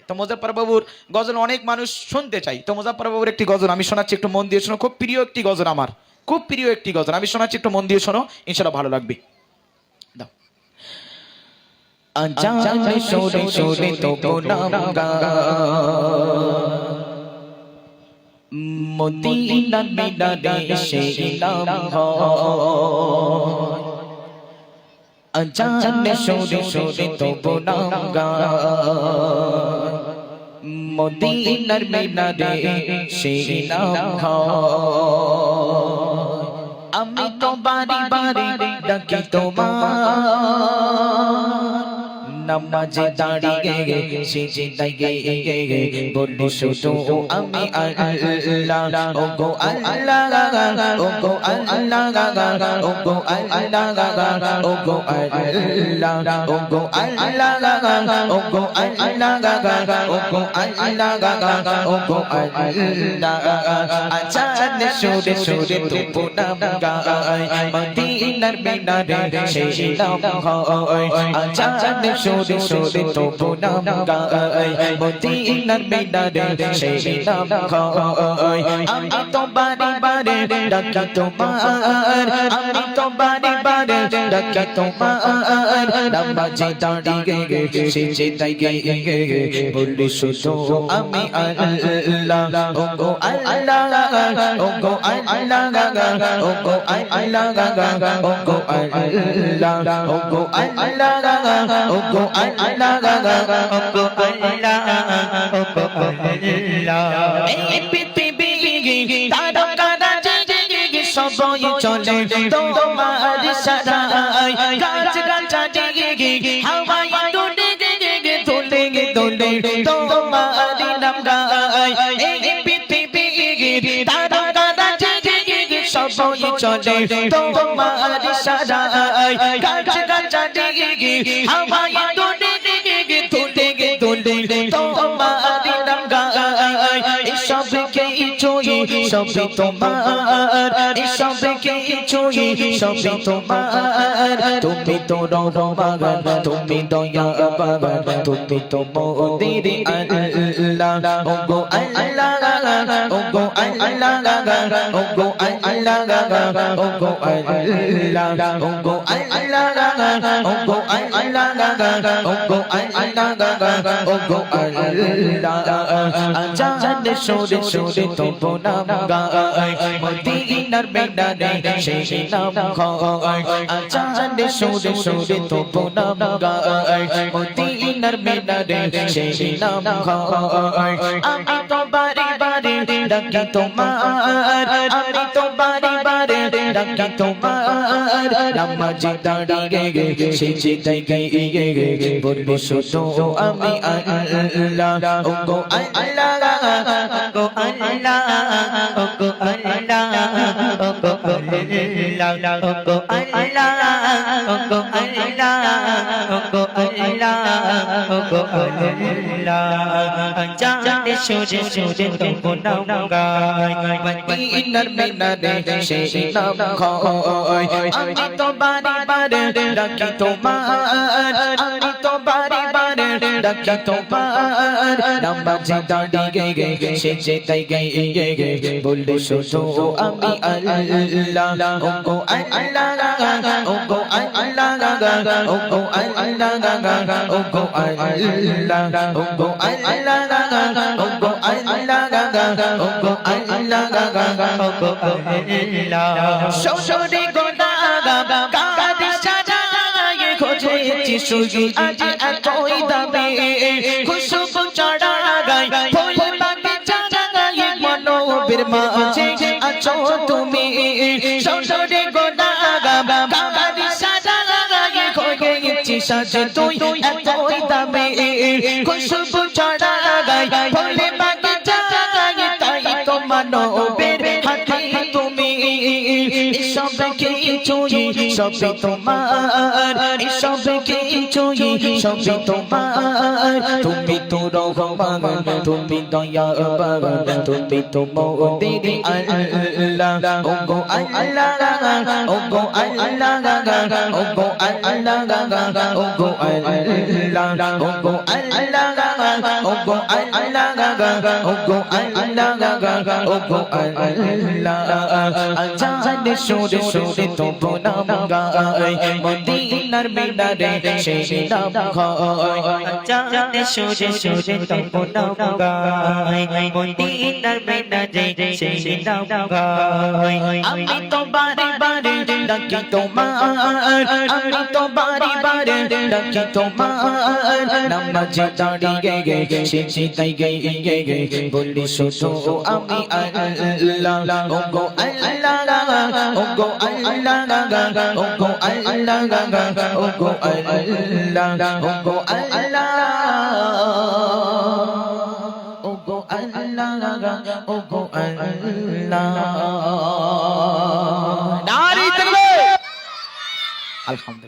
তো মোজাফফর বাবুর গজল অনেক মানুষ শুনতে চাই, তো মোজাফফর বাবুর একটি গজল আমি শোনাচ্ছি, একটু মন দিয়ে শোনো। খুব প্রিয় একটি গজল, আমার খুব প্রিয় একটি গজল আমি শোনাচ্ছি, একটু মন দিয়ে শোনো, ইনশাআল্লাহ ভালো লাগবে। দাও। আজানে সরে সরে তো নাম গায়, মদিনা মিনারে সেই নাম হয়। আজানে সরে সরে তো নাম গায়, মদিনার মিনারে সেই নাম হয়। আমি তো বারে বারে ডাকি তোমার, নামাজে দাঁড়িয়ে সিজদায় গিয়ে বলি শুধু আমি আল্লাহ, ও গো আল্লাহ, ও গো আল্লাহ, ও গো আল্লাহ, ও গো আল্লাহ, ও গো আল্লাহ, ও গো আল্লাহ, ও গো আল্লাহ, ও গো আল্লাহ। আজানে সুরে সুরে তো নাম গায়, মদিনার মিনারে সেই নাম হয়। আজানে সুরে সুরে তো নাম গায়, মদিনার মিনারে সেই নাম হয়। আমি তো বারে বারে ডাকি তোমার, আমি তো বারে বারে ডাকি তোমার, নামাজে দাঁড়িয়ে সিজদায় গিয়ে বলি শুধু আমি আল্লাহ, ও গো আল্লাহ, ও গো আল্লাহ, ও গো আল্লাহ, ও গো আল্লাহ, ও গো আল্লাহ, ও গো আল্লাহ, ও গো আল্লাহ, ও গো আল্লাহ। এই পৃথিবী তারকারা জেগে সবাই চলে তোমার ইশারায়, গাছ গাছালি হাওয়ায় দুলে দুলে দুলে তোমার নাম গায়। এই পৃথিবী তারকারা জেগে সবাই চলে তোমার ইশারায়, গাছ গাছালি হাওয়ায় দুলে দুলে দুলে তোমার নাম গায়। এসব কিছুই সবই তোমার, এসব কিছুই সবই তোমার, তুমি তো রহমান, তুমি দয়াবান, তুমি তো মোদের আল্লাহ, ও গো আল্লাহ, ও গো আল্লাহ, ও গো আল্লাহ, ও গো আল্লাহ, ও গো আল্লাহ, ও গো আল্লাহ, ও গো আল্লাহ, ও গো আল্লাহ। আজানে সুরে সুরে তো নাম গায়, মদিনার মিনারে সেই নাম হয়। আজানে সুরে সুরে তো নাম গায়, মদিনার মিনারে সেই নাম হয়। আমি তো বারে বারে ডাকি তোমার, আমি তো বারে বারে ডাকি তোমার, নামাজে দাঁড়িয়ে সিজদায় গিয়ে বলবো শুধু আমি আল্লাহ, ও গো আল্লাহ, ও গো আল্লাহ, ও গো আল্লাহ, ও গো আল্লাহ, ও গো আল্লাহ, ও গো আল্লাহ, ও গো আল্লাহ, ও গো আল্লাহ। জানে সুরে সুরে তো নাম গায়, মদিনার মিনারে সেই নাম হয়। আমি তো বারে বারে ডাকি তোমার, আমি তো বারে বারে ডাকি তোমার, নামাজে দাঁড়িয়ে সিজদায় গিয়ে বলি শুধু আমি আল্লাহ, ও গো আল্লাহ, ও গো আল্লাহ, ও গো আল্লাহ, ও গো আল্লাহ, ও গো আল্লাহ, ও গো আল্লাহ, ও গো আল্লাহ, ও গো আল্লাহ। সশরে গোলাম কাদের সাজায় খোঁজেছি সুজি আজ একই দামে, খুশবু চড়াগায় ফুল বাগিচা জাগায় মনোবীর মাঝে আছো তুমি। সশরে গোলাম কাদের সাজায় খোঁজেছি সাজে তুই একই দামে, খুশবু চড়াগায় ফুল বাগিচা জাগায় তাই তো মনোবীর হাতে তুমি। সব কিছুই সবই তোমার, সব কিছুই সবই তোমার, তুমি তো রহমান, তুমি দয়াবান, তুমি তো মোদের আল্লাহ, ও গো আল্লাহ, ও গো আল্লাহ, ও গো আল্লাহ, ও গো আল্লাহ, ও গো আল্লাহ, ও ওগো আল্লাহ ওগো আল্লাহ ওগো আল্লাহ আজানে সুরে সুরে তবু নাম গায় মদিনার মিনারে সেই নাম গায় আজানে সুরে সুরে তবু নাম গায় মদিনার মিনারে সেই নাম গায় আমি তো বারে বারে ডাকি তোমার আমি তো বারে বারে ডাকি তোমার নামাজে দাঁড়িয়ে গে সেজদায় গে বলি শুধু আমি আল্লাহ ওগো আল্লাহ ওগো আল্লাহ ওগো আল্লাহ ওগো আল্লাহ ওগো আল্লাহ ওগো আল্লাহ ওগো আল্লাহ নারী তাকবীর আলহামদুলিল্লাহ।